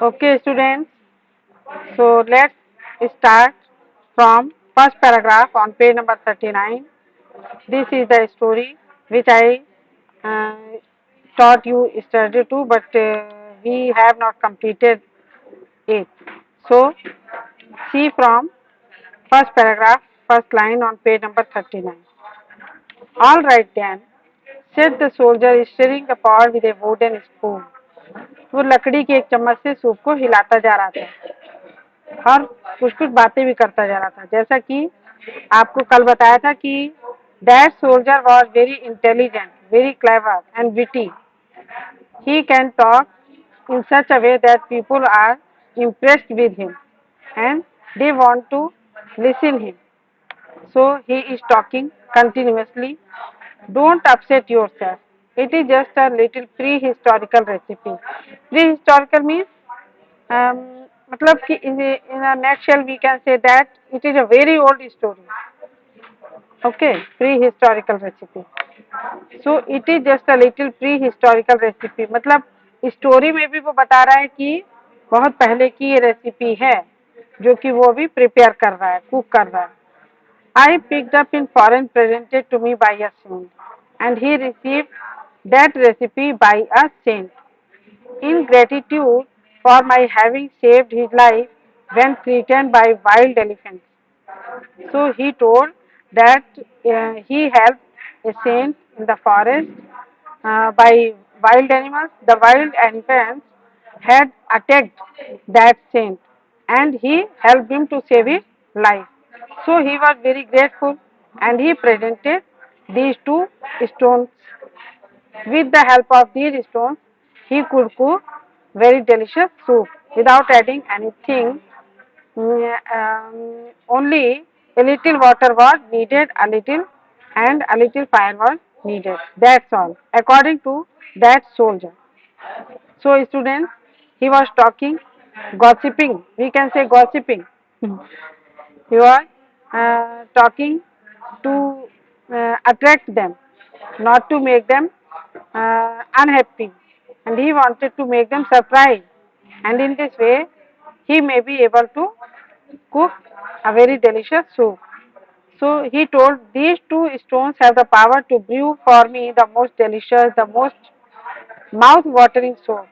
Okay, students. So let's start from first paragraph on page number 39. This is the story which I uh, taught you yesterday too, but we have not completed it. So see from first paragraph, first line on page number 39. All right then, said the soldier, stirring the pot with a wooden spoon. वो लकड़ी के एक चम्मच से soup को हिलाता जा रहा था और कुछ कुछ बातें भी करता जा रहा था, जैसा कि आपको कल बताया था कि that soldier was very intelligent, very clever and witty. He can talk in such a way that people are impressed with him and they want to listen him. So he is talking continuously. Don't upset yourself. It is just a little prehistorical recipe. Prehistorical means मतलब कि in a nutshell we can say that it is a very old story. Okay, prehistorical recipe. So it is just a little pre historical recipe. मतलब story में भी वो बता रहा है कि बहुत पहले की ये रेसिपी है जो कि वो भी प्रिपेयर कर रहा है, कुक कर रहा है. I picked up in foreign presented to me by a saint and he received that recipe by a saint in gratitude for my having saved his life when threatened by wild elephants. So he told that he helped a saint in the forest by wild animals. The wild elephants had attacked that saint and he helped him to save his life. So he was very grateful and he presented these two stones. With the help of these stones, he could cook very delicious soup without adding anything. Only a little water was needed, a little, and a little fire was needed. That's all, according to that soldier. So, students, he was talking, gossiping. We can say gossiping. He was talking to attract them, not to make them unhappy. And he wanted to make them surprised. And in this way, he may be able to cook a very delicious soup. So he told these two stones have the power to brew for me the most delicious, the most mouth watering soap.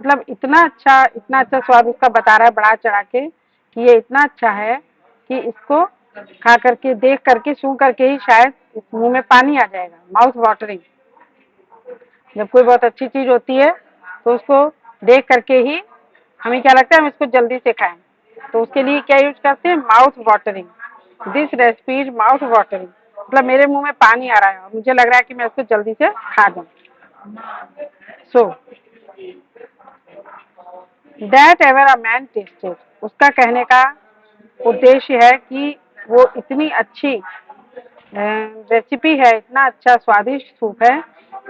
मतलब इतना अच्छा स्वाद उसका बता रहा है बढ़ा चढ़ा के कि ये इतना अच्छा है कि इसको खा करके, देख करके, सूंघ करके ही शायद मुंह में पानी आ जाएगा. Mouth watering. जब कोई बहुत अच्छी चीज होती है तो उसको देख करके ही हमें क्या लगता है हम इसको जल्दी से खाएं. तो उसके लिए क्या यूज करते हैं? Mouth watering. This recipe is mouth watering. मतलब मेरे मुंह में पानी आ रहा है और मुझे लग रहा है कि मैं इसको जल्दी से खा दूं. So that ever a man tested. उसका कहने का उद्देश्य है कि वो इतनी अच्छी रेसिपी है, इतना अच्छा स्वादिष्ट सूप है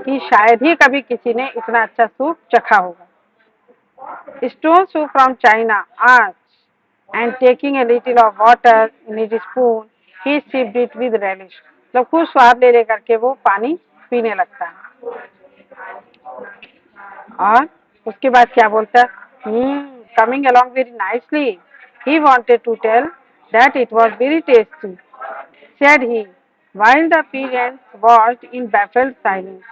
कि शायद ही कभी किसी ने इतना अच्छा सूप चखा होगा. स्टोन सूप फ्रॉम चाइना आज and taking a little of water in his spoon, he sipped it with relish. मतलब खूब स्वाद ले लेकर के वो पानी पीने लगता है. और उसके बाद क्या बोलता है? Coming along very nicely. He wanted to tell that it was very tasty, said he, while the peasants watched in baffled silence.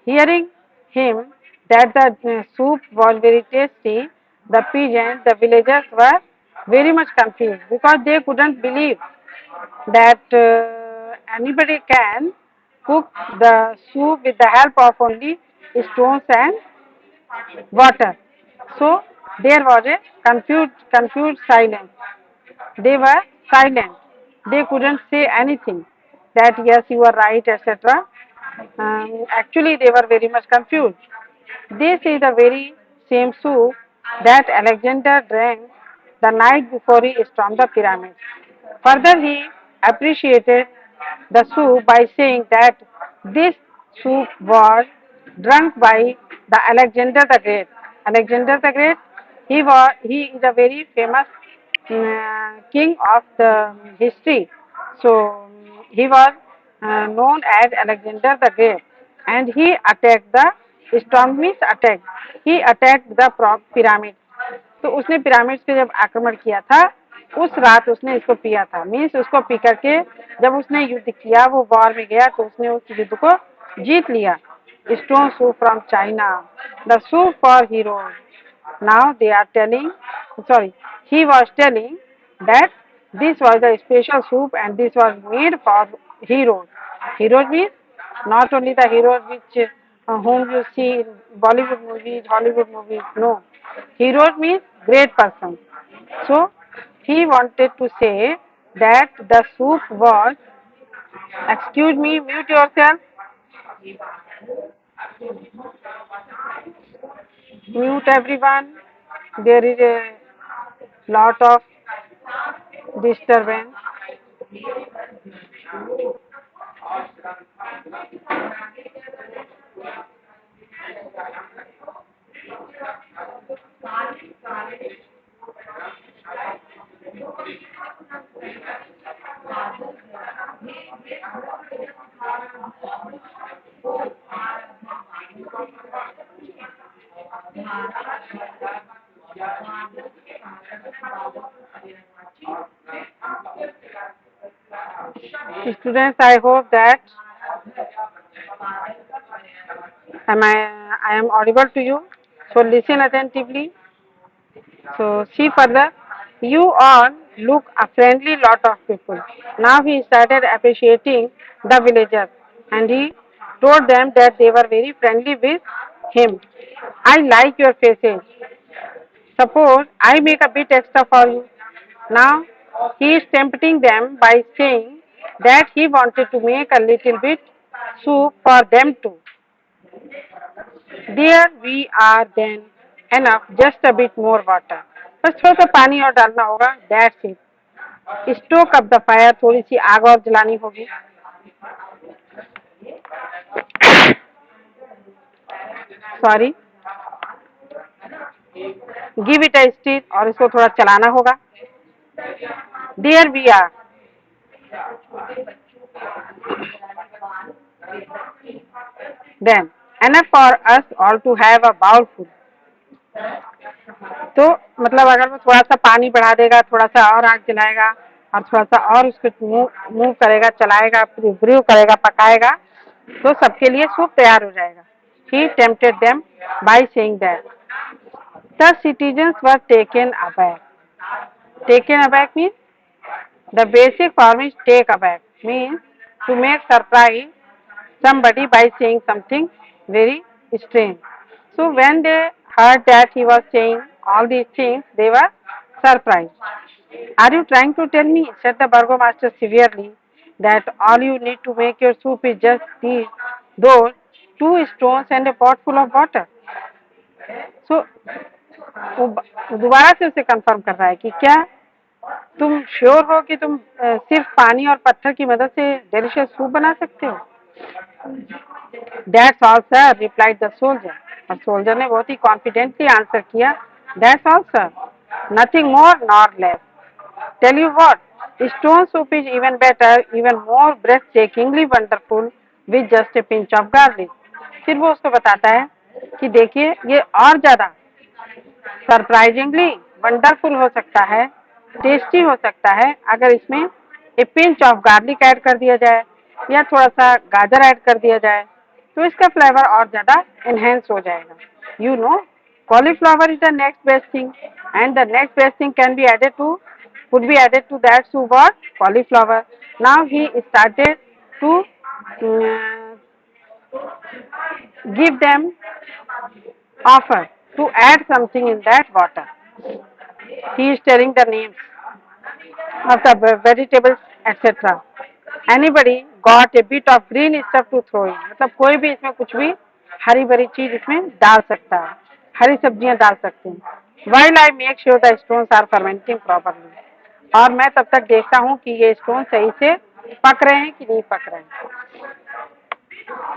Hearing him that the soup was very tasty, the peasants, the villagers were very much confused because they couldn't believe that anybody can cook the soup with the help of only stones and water. So there was a confused silence. They were silent. They couldn't say anything that yes, you are right, etc. Actually, they were very much confused. This is the very same soup that Alexander drank the night before he stormed the pyramid. Further, he appreciated the soup by saying that this soup was drunk by the Alexander the Great. Alexander the Great, he is a very famous king of the history. So he was known as Alexander the Great, and he attacked the storm means attack. He attacked the pyramid. तो उसने pyramids पे जब आक्रमण किया था उस रात उसने इसको पिया था। मीन्स उसको पी करके जब उसने युद्ध किया, वो वॉर में गया तो उसने उस युद्ध को जीत लिया। Stone soup from China, the soup for hero. Now they are telling, sorry, he was telling that this was a special soup and this was made for heroes. Heroes means not only the heroes which whom you see in Bollywood movies, Hollywood movies. No, heroes means great person. So he wanted to say that the soup was. Excuse me, mute yourself. Mute everyone. There is a lot of disturbance. Students, I hope that I am audible to you. So listen attentively. So see further. You all look a friendly lot of people. Now he started appreciating the villagers and he told them that they were very friendly with him. I like your faces. Suppose I make a bit extra for you. Now he is tempting them by saying that he wanted to make a little bit soup for them too. There we are then. Enough, just a bit more water. बस थोड़ा सा पानी और डालना होगा. That's it. Stoke up the fire. थोड़ी सी आग और जलानी होगी. Sorry. Give it a stir और इसको थोड़ा चलाना होगा. There we are. Then enough for us all to have a bowl full. तो मतलब अगर वो थोड़ा सा पानी बढ़ा देगा, थोड़ा सा और आग जलाएगा और थोड़ा सा और उसको मूव करेगा, चलाएगा, ब्रू करेगा, पकाएगा, तो सबके लिए सूप तैयार हो जाएगा. He tempted them by saying that. The citizens were taken aback. Taken aback means the basic form is take aback, means to make surprise somebody by saying something very strange. So when they heard that he was saying all these things, they were surprised. Are you trying to tell me, said the burgomaster severely, that all you need to make your soup is just those two stones and a pot full of water? So वो दोबारा से उसे confirm कर रहा है कि क्या तुम श्योर हो कि तुम सिर्फ पानी और पत्थर की मदद से डिलीशियस सूप बना सकते हो? That's all, sir, replied the soldier. और सोल्जर ने बहुत ही कॉन्फिडेंटली आंसर किया. That's all, sir. Nothing more nor less. Tell you what, stone soup is even better, even more breathtakingly wonderful with just a pinch of garlic. फिर वो उसको बताता है कि देखिए ये और ज्यादा सरप्राइजिंगली वंडरफुल हो सकता है, टेस्टी हो सकता है अगर इसमें ए पिंच ऑफ गार्लिक ऐड कर दिया जाए या थोड़ा सा गाजर ऐड कर दिया जाए तो इसका फ्लेवर और ज्यादा एनहेंस हो जाएगा. You know, cauliflower is the next best thing and the next best thing can be added to would be added to that soup or cauliflower. Now he started to give them offer to add something in that water. He is telling the names of the vegetables, etc. Anybody got a bit of green stuff to throw in? मतलब कोई भी इसमें कुछ भी हरी भरी चीज इसमें डाल सकता है, हरी सब्जियां डाल सकते हैं. While I make sure the stones are fermenting properly. और मैं तब तक देखता हूँ कि ये स्टोन सही से पक रहे हैं कि नहीं पक रहे हैं.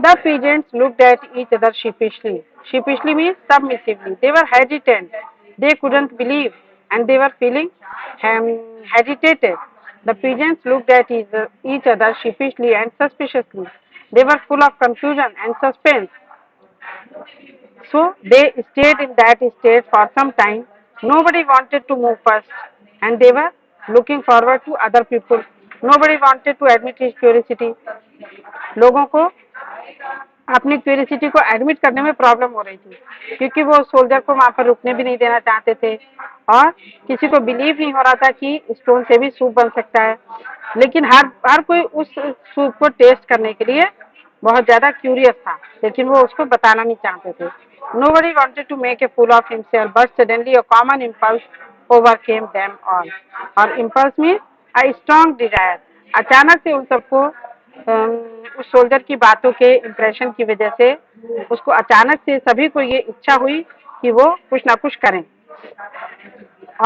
The pigeons looked at each other sheepishly. Sheepishly means submissively. They were hesitant. They couldn't believe and they were feeling hesitated. The pigeons looked at each other sheepishly and suspiciously. They were full of confusion and suspense. So they stayed in that state for some time, Nobody wanted to move first, and they were looking forward to other people. Nobody wanted to admit his curiosity. लोगों को अपनी curiosity को admit करने में problem हो रही थी क्योंकि वो सोल्जर को वहां पर रुकने भी नहीं देना चाहते थे और किसी को बिलीव नहीं हो रहा था कि स्टोन से भी सूप बन सकता है। लेकिन हर हर कोई उस सूप को टेस्ट करने के लिए बहुत ज्यादा क्यूरियस था, लेकिन वो उसको बताना नहीं चाहते थे। Nobody wanted to make a fool of himself, but suddenly a common impulse overcame them all. और impulse means a strong desire. अचानक से उन सबको उस सोल्जर की बातों के इम्प्रेशन की वजह से उसको अचानक से सभी को ये इच्छा हुई कि वो कुछ ना कुछ करें।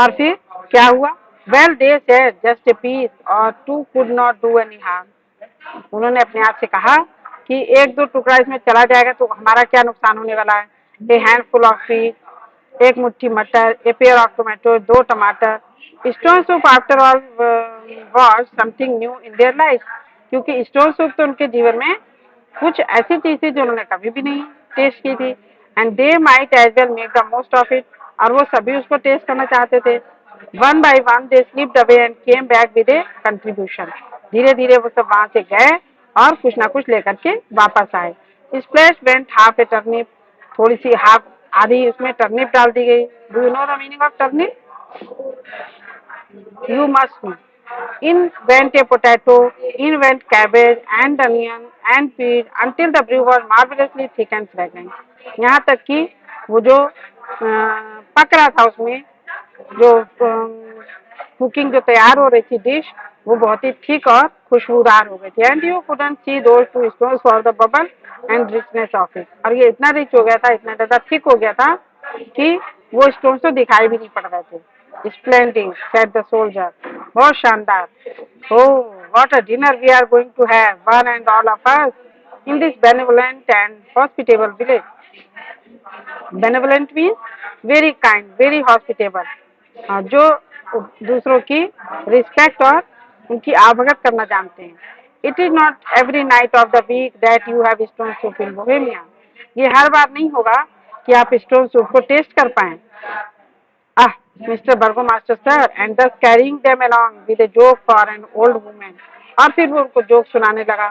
और फिर क्या हुआ? Well they said just a piece or two could not do any harm. उन्होंने अपने आप से कहा कि एक दो टुकड़ा इसमें चला जाएगा तो हमारा क्या नुकसान होने वाला है। ए हैंडफुल ऑफ फीड, एक मुट्ठी मटर, ए पेयर ऑफ टोमेटो, दो टमाटर। Stone soup after all was something new in their life, क्योंकि स्टोन सूप तो उनके जीवन में कुछ ऐसी चीज थी जो उन्होंने कभी भी नहीं टेस्ट की थी। And they might as well make the most of it, और वो सभी उसको टेस्ट करना चाहते थे। One by one they slipped away and came back with a contribution. धीरे धीरे वो सब वहां से गए और कुछ ना कुछ लेकर के वापस आए। स्प्लैश वेंट हाफ ए टर्निप, थोड़ी सी हाफ आधी उसमें टर्निप डाल दी गई। Do you know the meaning of turnip? You must know. In went a potato, in went cabbage and onion and peas until the brew was marvelously thick and fragrant. यहाँ तक कि वो जो पक रहा था उसमें जो कुकिंग जो तैयार हो रही थी डिश, वो बहुत ही थिक और खुशबूदार हो गई थी। And you couldn't see those two stones for the bubble and richness of it. और ये इतना रिच हो गया था, इतना ज्यादा थिक हो गया था कि वो स्टोन्स तो दिखाई भी नहीं पड़ रहे थे। Splendid, said the soldier. बहुत शानदार. Oh, what a dinner we are going to have, one and all of us, in this benevolent and hospitable village. Benevolent means very kind, very hospitable. जो दूसरों की रिस्पेक्ट और उनकी आवभगत करना जानते हैं। It is not every night of the week that you have stone soup in Bohemia. ये हर बार नहीं होगा कि आप स्टोन सूप को टेस्ट कर पाए। Ah, Mr. Burgomaster sir, and thus carrying them along with a joke for an old woman. और फिर वो उनको जोक सुनाने लगा।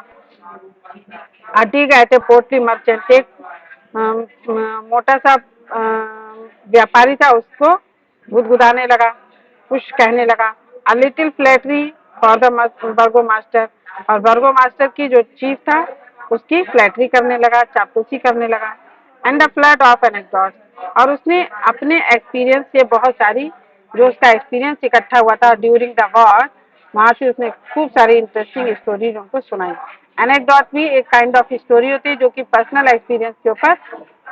अटी गए थे पोर्टली मर्चेंट, एक मोटा सा व्यापारी था, उसको गुदगुदाने लगा, कुछ कहने लगा। A little flattery for the Virgo master, और बर्गो मास्टर की जो चीफ था उसकी फ्लैटरी करने लगा, चापलूसी करने लगा। And the flood of anecdotes, और उसने अपने एक्सपीरियंस से बहुत सारी जो उसका एक्सपीरियंस इकट्ठा हुआ था ड्यूरिंग द वॉर, वहां से उसने खूब सारी इंटरेस्टिंग स्टोरीज उनको सुनाई। एनेक्डोट भी एक काइंड ऑफ स्टोरी होती है जो कि पर्सनल एक्सपीरियंस के ऊपर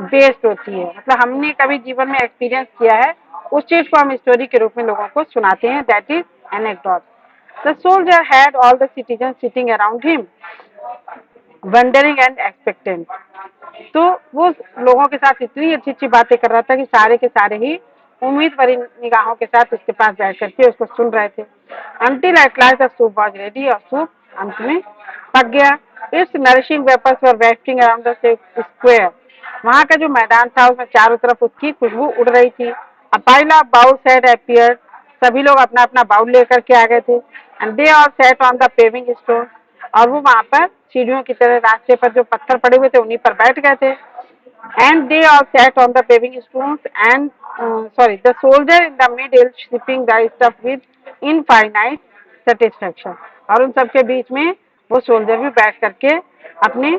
बेस्ड होती है, मतलब हमने कभी जीवन में एक्सपीरियंस किया है उस चीज को हम स्टोरी के रूप में लोगों को सुनाते हैं, that is anecdote. The soldier had all the citizen sitting around him wondering and expectant. तो वो लोगों के साथ इतनी अच्छी अच्छी बातें कर रहा था कि सारे के सारे ही उम्मीद भरी निगाहों के साथ उसके पास बैठ करके उसको सुन रहे थे। Until at last the soup was ready, और सूप अंत में पक गया। Its nourishing vapours were wafting around the square. वहां का जो मैदान था उसमें चारों तरफ उसकी खुशबू उड़ रही थी। A pile of bowl set appeared, सभी लोग अपना अपना बाउल लेकर के आ गए थे। And they all set on the paving stone, और वो वहां पर सीढ़ियों की तरह रास्ते पर जो पत्थर पड़े हुए थे उन्हीं पर बैठ गए थे। And they all sat on the paving stones and the soldier in the middle sipping the stuff with infinite satisfaction। और उन सबके बीच में वो सोल्जर भी बैठ करके अपने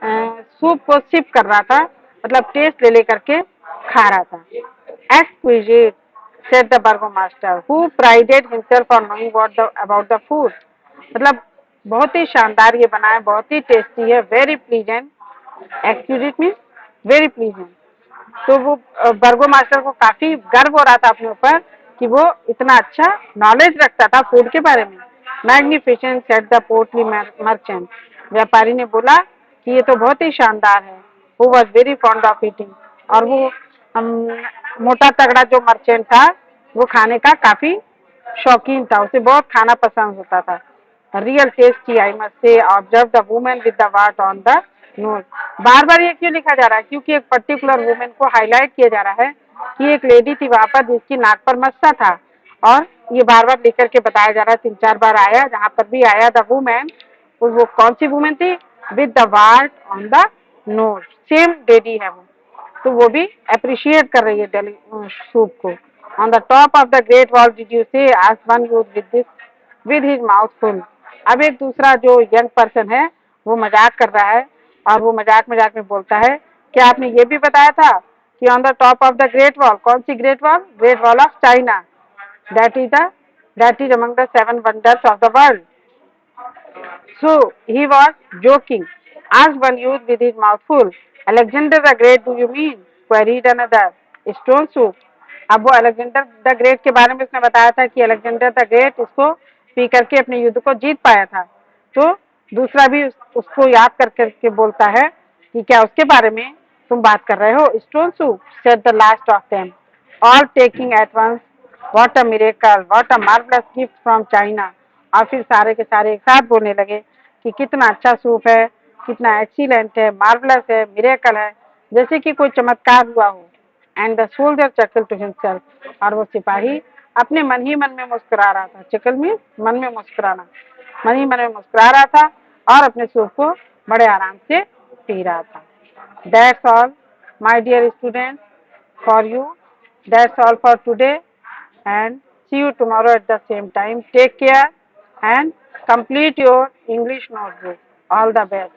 सूप को सिप कर रहा था, मतलब टेस्ट ले लेकर के खा रहा था। Exquisite, said the burgomaster, who prided himself on knowing about the food। मतलब बहुत ही शानदार ये बना है, बहुत ही टेस्टी है। Very pleasant, exquisite means very pleasant. तो वो बर्गो मास्टर को काफी गर्व हो रहा था अपने ऊपर कि वो इतना अच्छा नॉलेज रखता था फूड के बारे में। Magnificent, said the Potli merchant. व्यापारी ने बोला कि ये तो बहुत ही शानदार है। Who was very fond of eating, और वो मोटा तगड़ा जो मर्चेंट था वो खाने का काफी शौकीन था, उसे बहुत खाना पसंद होता था। Real tasty I must say, observe the women with the wart on the nose. बार बार ये क्यों लिखा जा रहा है? क्योंकि एक पर्टिकुलर वुमेन को हाईलाइट किया जा रहा है कि एक लेडी थी वहां पर जिसकी नाक पर मस्सा था, और ये बार बार लेकर के बताया जा रहा है, 3-4 बार आया, जहां पर भी आया द वुमेन, वो कौन सी वुमेन थी, with the ward on the knows, same lady है वो, तो वो भी अप्रिशिएट कर रही है डेली सूप को। On the top of the great wall did you से आज one youth with this with his mouth full. अब एक दूसरा जो यंग पर्सन है वो मजाक कर रहा है, और वो मजाक मजाक में बोलता है कि आपने ये भी बताया था कि on the top of the great wall, कौन सी great wall, great wall of China, that is the that is among the 7 wonders of the world. So he was joking. Asked one youth with his mouth full. Alexander the Great, do you mean? Queried another. Stone soup. अब वो Alexander the great के बारे में उसने बताया था कि Alexander the great इसको पी करके अपने युद्ध को जीत पाया था। तो दूसरा भी उसको याद कर करके बोलता है कि क्या उसके बारे में तुम बात कर रहे हो। Stone soup, said the last of them, all talking at once, what a miracle, what a marvellous gift from China. और फिर सारे के सारे एक साथ बोलने लगे कि कितना अच्छा सूप है, कितना एक्सीलेंट है, मार्वलस है, मिरेकल है, जैसे कि कोई चमत्कार हुआ हो। And the soldier chuckle to himself, और वो सिपाही अपने मन ही मन में मुस्कुरा रहा था। चकल में मन में मुस्कुराना, मन ही मन में मुस्कुरा रहा था और अपने सूप को बड़े आराम से पी रहा था। That's all my dear students for you, that's all for today, and see you tomorrow at the same time. Take care and complete your English notebook. All the best.